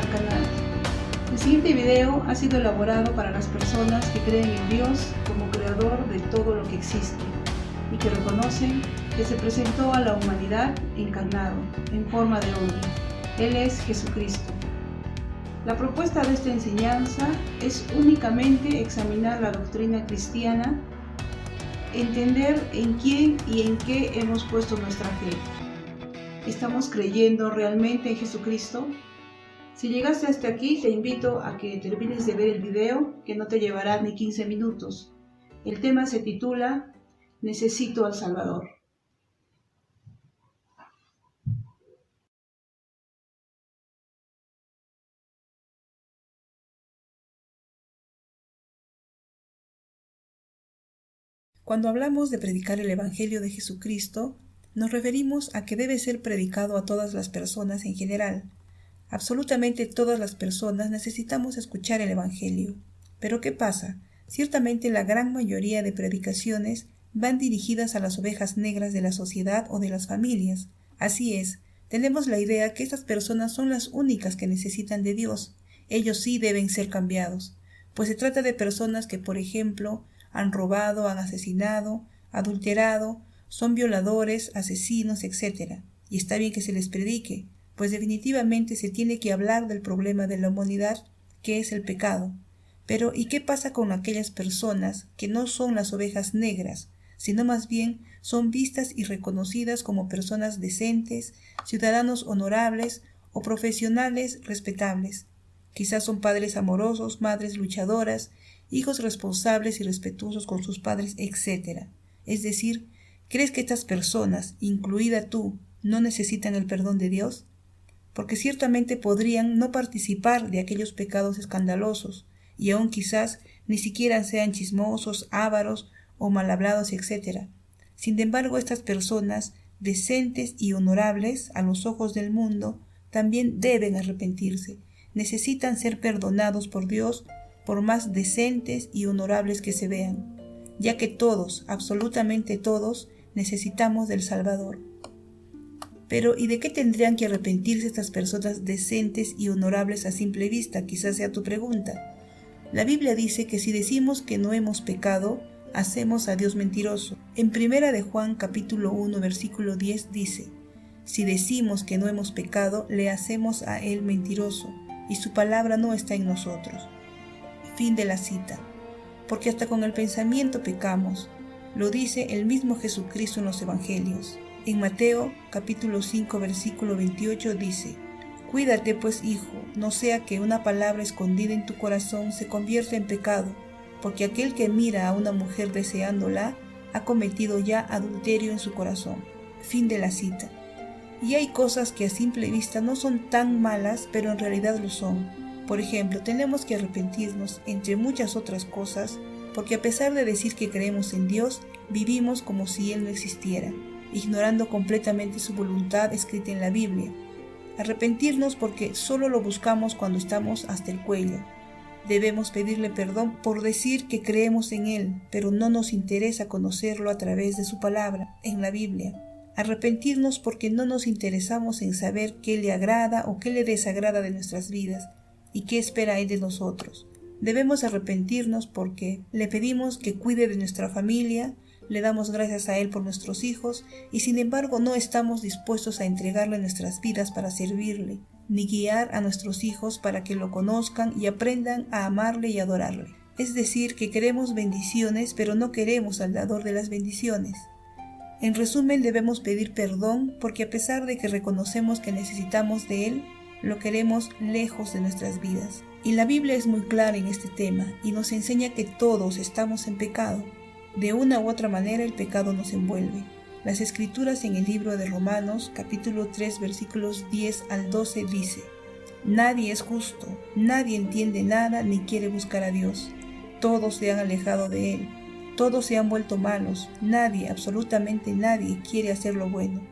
al canal. El siguiente video ha sido elaborado para las personas que creen en Dios como creador de todo lo que existe y que reconocen que se presentó a la humanidad encarnado, en forma de hombre. Él es Jesucristo. La propuesta de esta enseñanza es únicamente examinar la doctrina cristiana, entender en quién y en qué hemos puesto nuestra fe. ¿Estamos creyendo realmente en Jesucristo? Si llegaste hasta aquí, te invito a que termines de ver el video, que no te llevará ni 15 minutos. El tema se titula Necesito al Salvador. Cuando hablamos de predicar el Evangelio de Jesucristo, nos referimos a que debe ser predicado a todas las personas en general. Absolutamente todas las personas necesitamos escuchar el Evangelio. Pero ¿qué pasa? Ciertamente la gran mayoría de predicaciones van dirigidas a las ovejas negras de la sociedad o de las familias. Así es, tenemos la idea que estas personas son las únicas que necesitan de Dios. Ellos sí deben ser cambiados, pues se trata de personas que, por ejemplo, han robado, han asesinado, adulterado, son violadores, asesinos, etc. Y está bien que se les predique, pues definitivamente se tiene que hablar del problema de la humanidad, que es el pecado. Pero ¿y qué pasa con aquellas personas que no son las ovejas negras, sino más bien son vistas y reconocidas como personas decentes, ciudadanos honorables o profesionales respetables? Quizás son padres amorosos, madres luchadoras, hijos responsables y respetuosos con sus padres, etc. Es decir, ¿crees que estas personas, incluida tú, no necesitan el perdón de Dios? Porque ciertamente podrían no participar de aquellos pecados escandalosos, y aún quizás ni siquiera sean chismosos, ávaros o mal hablados, etc. Sin embargo, estas personas, decentes y honorables a los ojos del mundo, también deben arrepentirse. Necesitan ser perdonados por Dios, por más decentes y honorables que se vean, ya que todos, absolutamente todos, necesitamos del Salvador. Pero ¿y de qué tendrían que arrepentirse estas personas decentes y honorables a simple vista? Quizás sea tu pregunta. La Biblia dice que si decimos que no hemos pecado, hacemos a Dios mentiroso. En 1 de Juan capítulo 1 versículo 10 dice: si decimos que no hemos pecado, le hacemos a Él mentiroso, y su palabra no está en nosotros. Fin de la cita. Porque hasta con el pensamiento pecamos. Lo dice el mismo Jesucristo en los Evangelios. En Mateo capítulo 5 versículo 28 dice: cuídate pues, hijo, no sea que una palabra escondida en tu corazón se convierta en pecado, porque aquel que mira a una mujer deseándola ha cometido ya adulterio en su corazón. Fin de la cita. Y hay cosas que a simple vista no son tan malas, pero en realidad lo son. Por ejemplo, tenemos que arrepentirnos, entre muchas otras cosas, porque a pesar de decir que creemos en Dios, vivimos como si Él no existiera, ignorando completamente su voluntad escrita en la Biblia. Arrepentirnos porque solo lo buscamos cuando estamos hasta el cuello. Debemos pedirle perdón por decir que creemos en Él, pero no nos interesa conocerlo a través de su palabra, en la Biblia. Arrepentirnos porque no nos interesamos en saber qué le agrada o qué le desagrada de nuestras vidas, y qué espera Él de nosotros. Debemos arrepentirnos porque le pedimos que cuide de nuestra familia, le damos gracias a Él por nuestros hijos, y sin embargo no estamos dispuestos a entregarle nuestras vidas para servirle, ni guiar a nuestros hijos para que lo conozcan y aprendan a amarle y adorarle. Es decir, que queremos bendiciones, pero no queremos al dador de las bendiciones. En resumen, debemos pedir perdón porque a pesar de que reconocemos que necesitamos de Él, lo queremos lejos de nuestras vidas. Y la Biblia es muy clara en este tema y nos enseña que todos estamos en pecado. De una u otra manera el pecado nos envuelve. Las Escrituras en el libro de Romanos, capítulo 3, versículos 10 al 12 dice: nadie es justo, nadie entiende nada ni quiere buscar a Dios. Todos se han alejado de Él, todos se han vuelto malos, nadie, absolutamente nadie, quiere hacer lo bueno.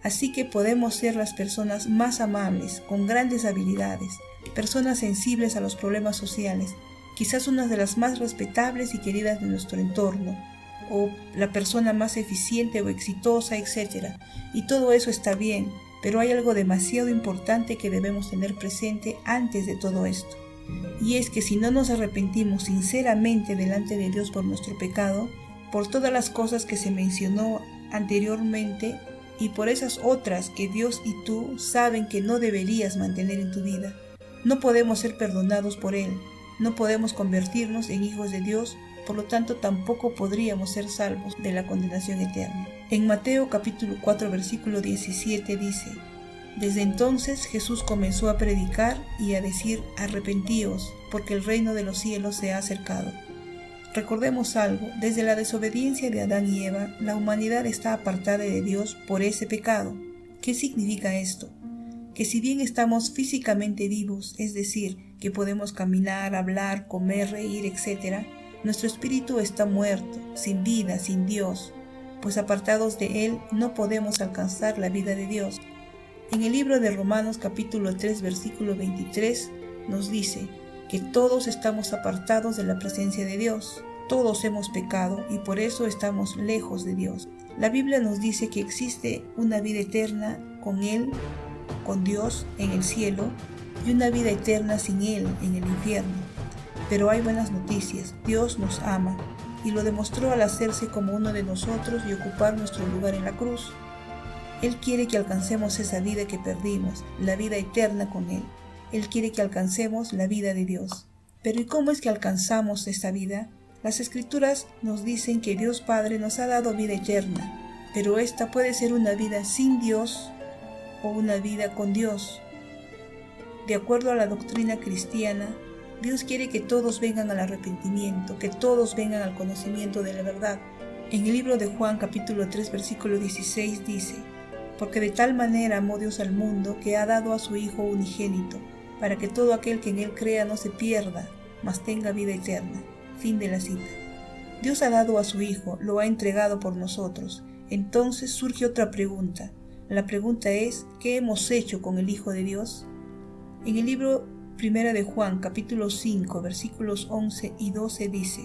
Así que podemos ser las personas más amables, con grandes habilidades, personas sensibles a los problemas sociales, quizás una de las más respetables y queridas de nuestro entorno, o la persona más eficiente o exitosa, etc. Y todo eso está bien, Pero hay algo demasiado importante que debemos tener presente antes de todo esto. Y es que si no nos arrepentimos sinceramente delante de Dios por nuestro pecado, por todas las cosas que se mencionó anteriormente y por esas otras que Dios y tú saben que no deberías mantener en tu vida, no podemos ser perdonados por Él, no podemos convertirnos en hijos de Dios, por lo tanto tampoco podríamos ser salvos de la condenación eterna. En Mateo capítulo 4 versículo 17 dice: Desde entonces Jesús comenzó a predicar y a decir: arrepentíos, porque el reino de los cielos se ha acercado. Recordemos algo, desde la desobediencia de Adán y Eva, la humanidad está apartada de Dios por ese pecado. ¿Qué significa esto? Que si bien estamos físicamente vivos, es decir, que podemos caminar, hablar, comer, reír, etc., nuestro espíritu está muerto, sin vida, sin Dios, pues apartados de Él no podemos alcanzar la vida de Dios. En el libro de Romanos capítulo 3 versículo 23 nos dice que todos estamos apartados de la presencia de Dios, todos hemos pecado y por eso estamos lejos de Dios. La Biblia nos dice que existe una vida eterna con Él, con Dios en el cielo, y una vida eterna sin Él en el infierno. Pero hay buenas noticias, Dios nos ama y lo demostró al hacerse como uno de nosotros y ocupar nuestro lugar en la cruz. Él quiere que alcancemos esa vida que perdimos, la vida eterna con Él. Él quiere que alcancemos la vida de Dios. Pero ¿y cómo es que alcanzamos esta vida? Las Escrituras nos dicen que Dios Padre nos ha dado vida eterna, pero esta puede ser una vida sin Dios o una vida con Dios. De acuerdo a la doctrina cristiana, Dios quiere que todos vengan al arrepentimiento, que todos vengan al conocimiento de la verdad. En el libro de Juan capítulo 3 versículo 16 dice: Porque de tal manera amó Dios al mundo que ha dado a su Hijo unigénito, para que todo aquel que en Él crea no se pierda, mas tenga vida eterna. Fin de la cita. Dios ha dado a su Hijo, lo ha entregado por nosotros. Entonces surge otra pregunta. La pregunta es: ¿qué hemos hecho con el Hijo de Dios? En el libro 1 de Juan, capítulo 5, versículos 11 y 12 dice: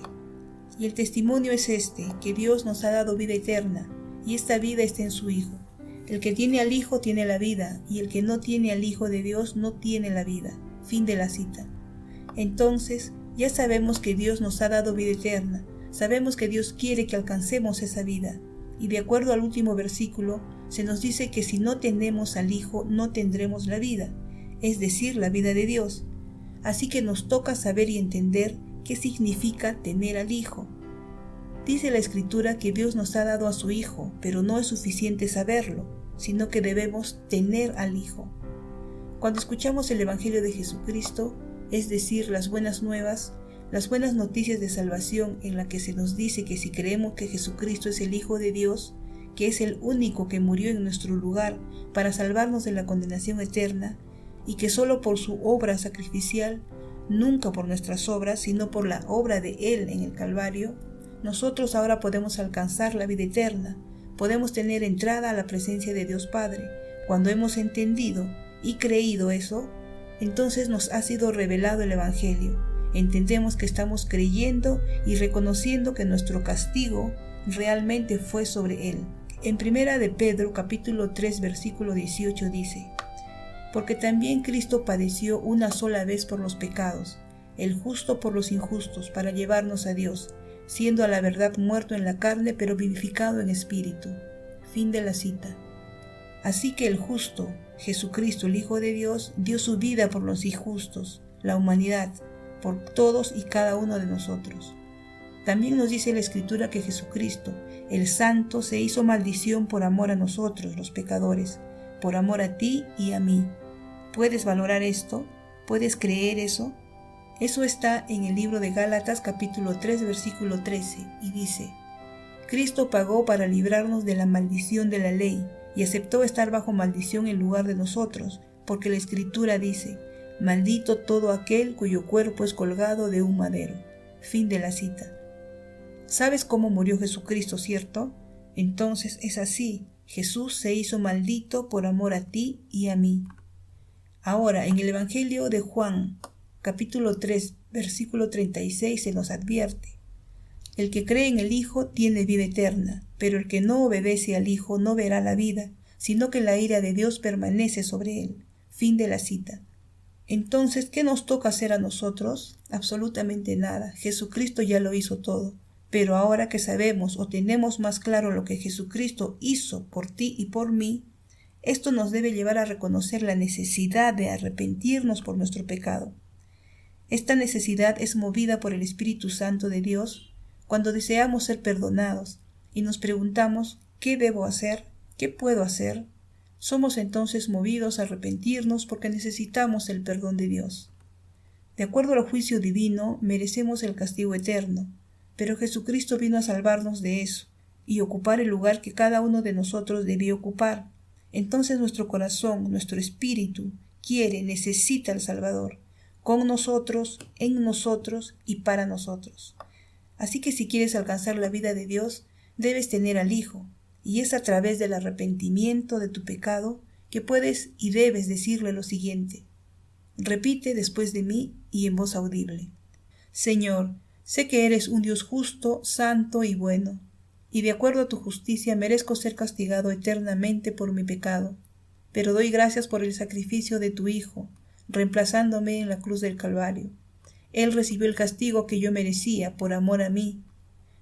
Y el testimonio es este, que Dios nos ha dado vida eterna, y esta vida está en su Hijo. El que tiene al Hijo tiene la vida, y el que no tiene al Hijo de Dios no tiene la vida. Fin de la cita. Entonces, ya sabemos que Dios nos ha dado vida eterna, sabemos que Dios quiere que alcancemos esa vida, y de acuerdo al último versículo, se nos dice que si no tenemos al Hijo no tendremos la vida, es decir, la vida de Dios. Así que nos toca saber y entender qué significa tener al Hijo. Dice la Escritura que Dios nos ha dado a su Hijo, pero no es suficiente saberlo, sino que debemos tener al Hijo. Cuando escuchamos el Evangelio de Jesucristo, es decir, las buenas nuevas, las buenas noticias de salvación en la que se nos dice que si creemos que Jesucristo es el Hijo de Dios, que es el único que murió en nuestro lugar para salvarnos de la condenación eterna, y que solo por su obra sacrificial, nunca por nuestras obras, sino por la obra de Él en el Calvario, nosotros ahora podemos alcanzar la vida eterna, podemos tener entrada a la presencia de Dios Padre. Cuando hemos entendido y creído eso, entonces nos ha sido revelado el Evangelio. Entendemos que estamos creyendo y reconociendo que nuestro castigo realmente fue sobre Él. En 1 de Pedro capítulo 3 versículo 18 dice: Porque también Cristo padeció una sola vez por los pecados, el justo por los injustos, para llevarnos a Dios, siendo a la verdad muerto en la carne, pero vivificado en espíritu. Fin de la cita. Así que el justo, Jesucristo, el Hijo de Dios, dio su vida por los injustos, la humanidad, por todos y cada uno de nosotros. También nos dice la Escritura que Jesucristo, el Santo, se hizo maldición por amor a nosotros, los pecadores, por amor a ti y a mí. ¿Puedes valorar esto? ¿Puedes creer eso? Eso está en el libro de Gálatas capítulo 3 versículo 13 y dice: Cristo pagó para librarnos de la maldición de la ley y aceptó estar bajo maldición en lugar de nosotros, porque la Escritura dice: Maldito todo aquel cuyo cuerpo es colgado de un madero. Fin de la cita. ¿Sabes cómo murió Jesucristo, cierto? Entonces es así. Jesús se hizo maldito por amor a ti y a mí. Ahora, en el Evangelio de Juan, capítulo 3, versículo 36, se nos advierte: El que cree en el Hijo tiene vida eterna, pero el que no obedece al Hijo no verá la vida, sino que la ira de Dios permanece sobre él. Fin de la cita. Entonces, ¿qué nos toca hacer a nosotros? Absolutamente nada. Jesucristo ya lo hizo todo. Pero ahora que sabemos o tenemos más claro lo que Jesucristo hizo por ti y por mí, esto nos debe llevar a reconocer la necesidad de arrepentirnos por nuestro pecado. Esta necesidad es movida por el Espíritu Santo de Dios cuando deseamos ser perdonados y nos preguntamos, ¿qué debo hacer? ¿Qué puedo hacer? Somos entonces movidos a arrepentirnos porque necesitamos el perdón de Dios. De acuerdo al juicio divino, merecemos el castigo eterno, pero Jesucristo vino a salvarnos de eso y ocupar el lugar que cada uno de nosotros debía ocupar. Entonces nuestro corazón, nuestro espíritu, necesita al Salvador, con nosotros, en nosotros y para nosotros. Así que si quieres alcanzar la vida de Dios, debes tener al Hijo, y es a través del arrepentimiento de tu pecado que puedes y debes decirle lo siguiente. Repite después de mí y en voz audible. Señor, sé que eres un Dios justo, santo y bueno, y de acuerdo a tu justicia merezco ser castigado eternamente por mi pecado, pero doy gracias por el sacrificio de tu Hijo, reemplazándome en la cruz del Calvario. Él recibió el castigo que yo merecía por amor a mí.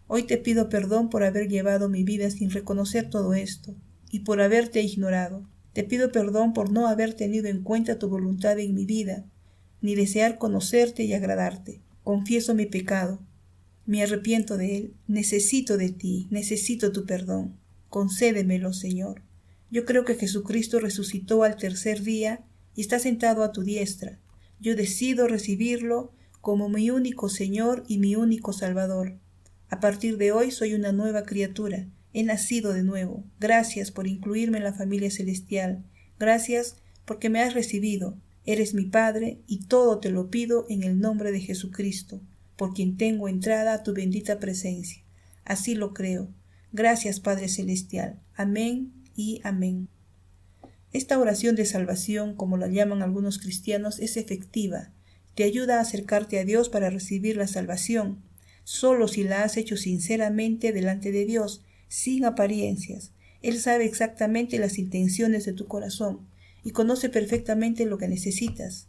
Hoy te pido perdón por haber llevado mi vida sin reconocer todo esto, y por haberte ignorado. Te pido perdón por no haber tenido en cuenta tu voluntad en mi vida, ni desear conocerte y agradarte. Confieso mi pecado. Me arrepiento de él. Necesito de ti. Necesito tu perdón. Concédemelo, Señor. Yo creo que Jesucristo resucitó al tercer día y está sentado a tu diestra. Yo decido recibirlo como mi único Señor y mi único Salvador. A partir de hoy soy una nueva criatura. He nacido de nuevo. Gracias por incluirme en la familia celestial. Gracias porque me has recibido. Eres mi Padre y todo te lo pido en el nombre de Jesucristo, por quien tengo entrada a tu bendita presencia. Así lo creo. Gracias, Padre Celestial. Amén y amén. Esta oración de salvación, como la llaman algunos cristianos, es efectiva. Te ayuda a acercarte a Dios para recibir la salvación, solo si la has hecho sinceramente delante de Dios, sin apariencias. Él sabe exactamente las intenciones de tu corazón y conoce perfectamente lo que necesitas.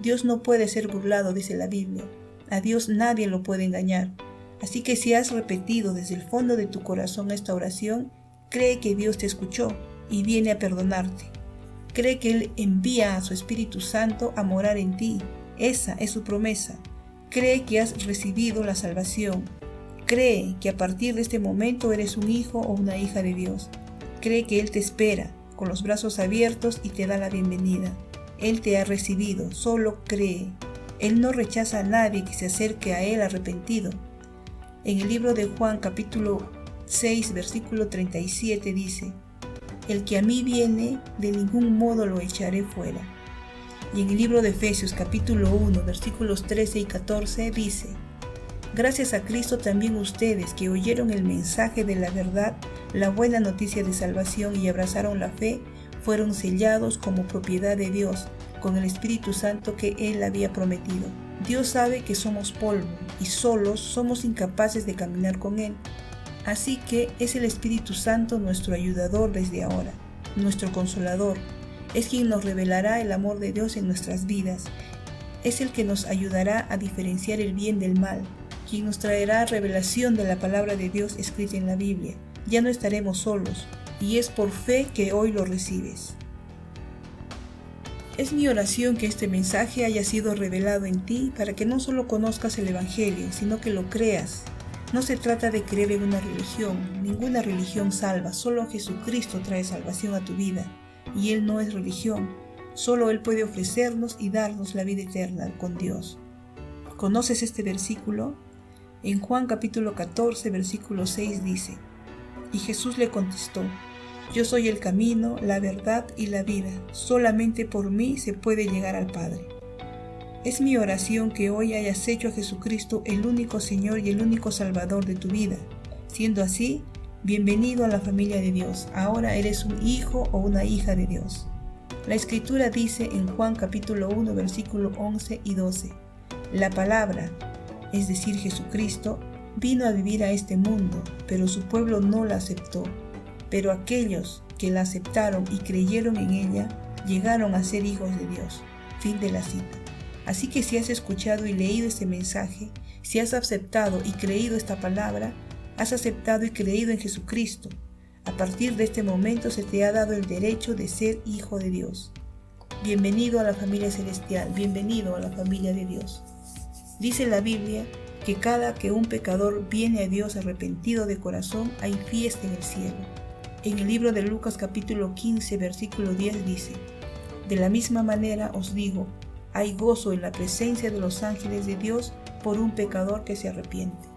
Dios no puede ser burlado, dice la Biblia. A Dios nadie lo puede engañar. Así que si has repetido desde el fondo de tu corazón esta oración, cree que Dios te escuchó y viene a perdonarte. Cree que Él envía a su Espíritu Santo a morar en ti. Esa es su promesa. Cree que has recibido la salvación. Cree que a partir de este momento eres un hijo o una hija de Dios. Cree que Él te espera con los brazos abiertos y te da la bienvenida. Él te ha recibido, solo cree. Él no rechaza a nadie que se acerque a Él arrepentido. En el libro de Juan capítulo 6 versículo 37 dice: El que a mí viene, de ningún modo lo echaré fuera. Y en el libro de Efesios capítulo 1 versículos 13 y 14 dice: Gracias a Cristo también ustedes que oyeron el mensaje de la verdad, la buena noticia de salvación y abrazaron la fe, fueron sellados como propiedad de Dios con el Espíritu Santo que Él había prometido. Dios sabe que somos polvo y solos somos incapaces de caminar con Él. Así que es el Espíritu Santo nuestro ayudador desde ahora, nuestro consolador. Es quien nos revelará el amor de Dios en nuestras vidas. Es el que nos ayudará a diferenciar el bien del mal, quien nos traerá revelación de la palabra de Dios escrita en la Biblia. Ya no estaremos solos, y es por fe que hoy lo recibes. Es mi oración que este mensaje haya sido revelado en ti para que no solo conozcas el Evangelio, sino que lo creas. No se trata de creer en una religión, ninguna religión salva, solo Jesucristo trae salvación a tu vida. Y Él no es religión, solo Él puede ofrecernos y darnos la vida eterna con Dios. ¿Conoces este versículo? En Juan capítulo 14, versículo 6 dice: Y Jesús le contestó: Yo soy el camino, la verdad y la vida. Solamente por mí se puede llegar al Padre. Es mi oración que hoy hayas hecho a Jesucristo el único Señor y el único Salvador de tu vida. Siendo así, bienvenido a la familia de Dios. Ahora eres un hijo o una hija de Dios. La Escritura dice en Juan capítulo 1, versículo 11 y 12: La palabra, es decir, Jesucristo, vino a vivir a este mundo, pero su pueblo no la aceptó. Pero aquellos que la aceptaron y creyeron en ella, llegaron a ser hijos de Dios. Fin de la cita. Así que si has escuchado y leído este mensaje, si has aceptado y creído esta palabra, has aceptado y creído en Jesucristo. A partir de este momento se te ha dado el derecho de ser hijo de Dios. Bienvenido a la familia celestial, bienvenido a la familia de Dios. Dice la Biblia que cada que un pecador viene a Dios arrepentido de corazón, hay fiesta en el cielo. En el libro de Lucas capítulo 15, versículo 10 dice: de la misma manera os digo, hay gozo en la presencia de los ángeles de Dios por un pecador que se arrepiente.